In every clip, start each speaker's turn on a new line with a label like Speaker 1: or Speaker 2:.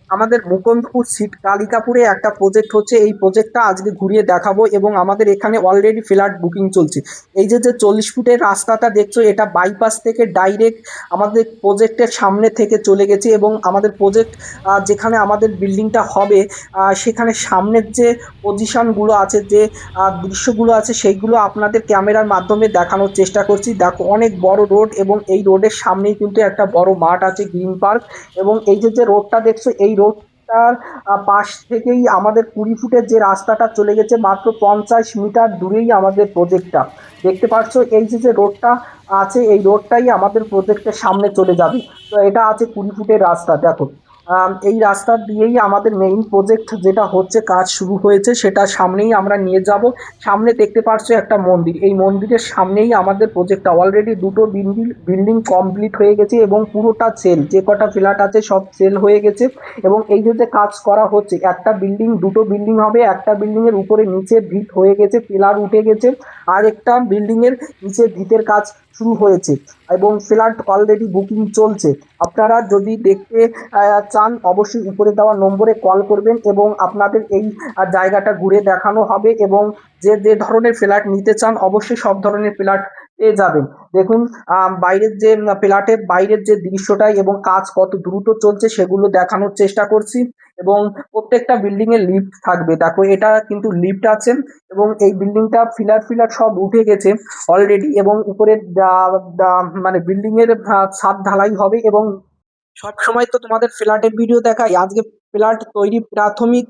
Speaker 1: আমাদের মুকুন্দপুর সিট কালিকাপুরে একটা প্রজেক্ট হচ্ছে, এই প্রজেক্টটা আজকে ঘুরিয়ে দেখাবো এবং আমাদের এখানে অলরেডি ফ্ল্যাট বুকিং চলছে। এই যে 40 ফুটের রাস্তাটা দেখছো, এটা বাইপাস থেকে ডাইরেক্ট আমাদের প্রজেক্টের সামনে থেকে চলে গেছে এবং আমাদের প্রজেক্ট যেখানে আমাদের বিল্ডিংটা হবে সেখানে সামনের যে পজিশনগুলো আছে, যে দৃশ্যগুলো আছে, সেইগুলো আপনাদের ক্যামেরার মাধ্যমে দেখানোর চেষ্টা করছি। দেখো অনেক বড় রোড এবং এই রোডের সামনেই কিন্তু একটা বড় মাঠ আছে, গ্রিন পার্ক। এবং এই যে রোডটা দেখছো, এই রোডটার পাশ থেকেই আমাদের 20 ফুটের যে রাস্তাটা চলে গেছে, মাত্র 50 মিটার দূরেই আমাদের প্রজেক্টটা দেখতে পাচ্ছ। এই যে রোডটা আছে, এই রোডটাই আমাদের প্রজেক্টের সামনে চলে যাবে। তো এটা আছে 20 ফুটের রাস্তা, দেখো। এই রাস্তা দিয়েই আমাদের মেইন প্রজেক্ট যেটা হচ্ছে, কাজ শুরু হয়েছে, সেটা সামনেই আমরা নিয়ে যাব। সামনে দেখতে পাচ্ছ একটা মন্দির, এই মন্দিরের সামনেই আমাদের প্রজেক্টটা অলরেডি দুটো বিল্ডিং কমপ্লিট হয়ে গেছে এবং পুরোটা সেল, যে কটা ফ্ল্যাট আছে সব সেল হয়ে গেছে। এবং এই যে কাজ করা হচ্ছে, একটা বিল্ডিং, দুটো বিল্ডিং হবে, একটা বিল্ডিং এর উপরে নিচে ভিত হয়ে গেছে, পিলার উঠে গেছে, আর একটা বিল্ডিং এর নিচে ভিতের কাজ শুরু হয়েছে এবং ফ্ল্যাট অলরেডি বুকিং চলছে। আপনারা যদি দেখতে চান, অবশ্যই উপরে দেওয়া নম্বরে কল করবেন এবং আপনাদের এই জায়গাটা ঘুরে দেখানো হবে। এবং যে ধরনের ফ্ল্যাট নিতে চান, অবশ্যই সব ধরনের ফ্ল্যাট পেয়ে যাবেন। দেখুন, বাইরের যে ফ্ল্যাটের বাইরের যে দৃশ্যটাই এবং কাজ কত দ্রুত চলছে সেগুলো দেখানোর চেষ্টা করছি। এবং প্রত্যেকটা বিল্ডিং এ লিফট থাকবে, দেখো এটা কিন্তু লিফট আছে। এবং এই বিল্ডিংটা ফিলার ফিলার সব উঠে গেছে অলরেডি এবং উপরে মানে বিল্ডিং এর ছাদ ঢালাই হবে। এবং সব সময় তো তোমাদের ফ্ল্যাটের ভিডিও দেখাই, আজকে ফ্ল্যাট তৈরি প্রাথমিক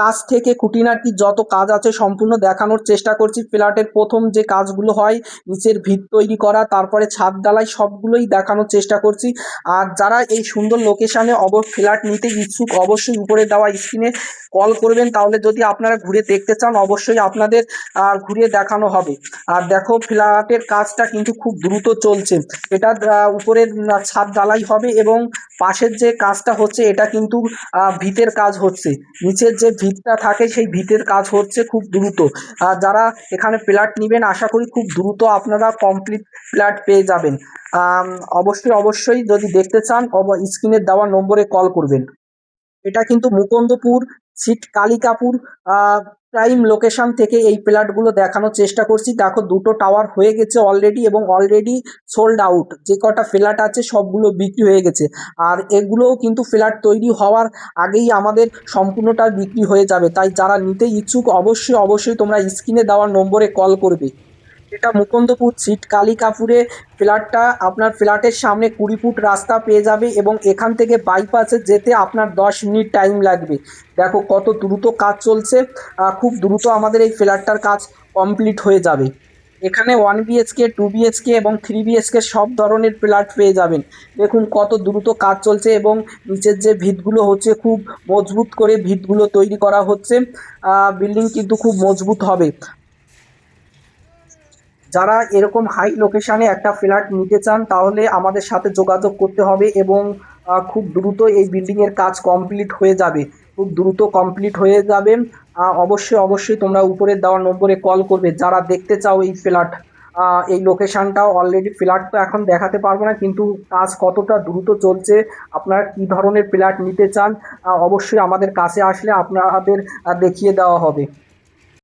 Speaker 1: কাজ থেকে খুঁটিনাটি যত কাজ আছে সম্পূর্ণ দেখানোর চেষ্টা করছি। ফ্ল্যাটের প্রথম যে কাজগুলো হয়, নিচের ভিত তৈরি করা, তারপরে ছাদ ঢালাই, সবগুলোই দেখানোর চেষ্টা করছি। আর যারা এই সুন্দর লোকেশনে ফ্ল্যাট নিতে ইচ্ছুক, অবশ্যই উপরে দেওয়া স্ক্রিনে কল করবেন, তাহলে যদি আপনারা ঘুরে দেখতে চান, অবশ্যই আপনাদের ঘুরিয়ে দেখানো হবে। আর দেখো ফ্ল্যাটের কাজটা কিন্তু খুব দ্রুত চলছে। এটা উপরে ছাদ ঢালাই হবে এবং পাশের যে কাজটা হচ্ছে, এটা কিন্তু ভিতের কাজ হচ্ছে। নিচের যে ভিতটা থাকে, সেই ভিতের কাজ হচ্ছে খুব দ্রুত। যারা এখানে ফ্ল্যাট নেবেন, আশা করি খুব দ্রুত আপনারা কমপ্লিট ফ্ল্যাট পেয়ে যাবেন। আম, অবশ্যই অবশ্যই যদি দেখতে চান, স্ক্রিনের দেওয়া নম্বরে কল করবেন। এটা কিন্তু Mukundapur site Kalikapur prime location থেকে এই ফ্ল্যাটগুলো দেখানোর চেষ্টা করছি। দেখো দুটো টাওয়ার হয়ে গেছে অলরেডি এবং অলরেডি সোল্ড আউট, যে কটা ফ্ল্যাট আছে সবগুলো বিক্রি হয়ে গেছে। আর এগুলোও কিন্তু ফ্ল্যাট তৈরি হওয়ার আগেই আমাদের সম্পূর্ণটা বিক্রি হয়ে যাবে। তাই যারা নিতে ইচ্ছুক, অবশ্যই অবশ্যই তোমরা স্ক্রিনে দেওয়া নম্বরে কল করবে। এটা মুকুন্দপুর সিট কালিকাপুরে ফ্ল্যাটটা, আপনার ফ্ল্যাটের সামনে 20 ফুট রাস্তা পেয়ে যাবে এবং এখান থেকে বাইপাসে যেতে আপনার 10 মিনিট টাইম লাগবে। দেখো কত দ্রুত কাজ চলছে, খুব দ্রুত আমাদের এই ফ্ল্যাটটার কাজ কমপ্লিট হয়ে যাবে। এখানে 1 BHK, 2 BHK এবং 3 BHK সব ধরনের ফ্ল্যাট পেয়ে যাবেন। দেখুন কত দ্রুত কাজ চলছে এবং নিচের যে ভিতগুলো হচ্ছে, খুব মজবুত করে ভিতগুলো তৈরি করা হচ্ছে। বিল্ডিং কিন্তু খুব মজবুত হবে। যারা এরকম হাই লোকেশনে একটা ফ্ল্যাট নিতে চান, তাহলে আমাদের সাথে যোগাযোগ করতে হবে এবং খুব দ্রুত এই বিল্ডিংয়ের কাজ কমপ্লিট হয়ে যাবে, খুব দ্রুত কমপ্লিট হয়ে যাবে। অবশ্যই অবশ্যই তোমরা উপরে দেওয়া নম্বরে কল করবে যারা দেখতে চাও এই ফ্ল্যাট। এই লোকেশনটাও অলরেডি, ফ্ল্যাট তো এখন দেখাতে পারবো না, কিন্তু কাজ কতটা দ্রুত চলছে, আপনারা কী ধরনের ফ্ল্যাট নিতে চান, অবশ্যই আমাদের কাছে আসলে আপনাদের দেখিয়ে দেওয়া হবে।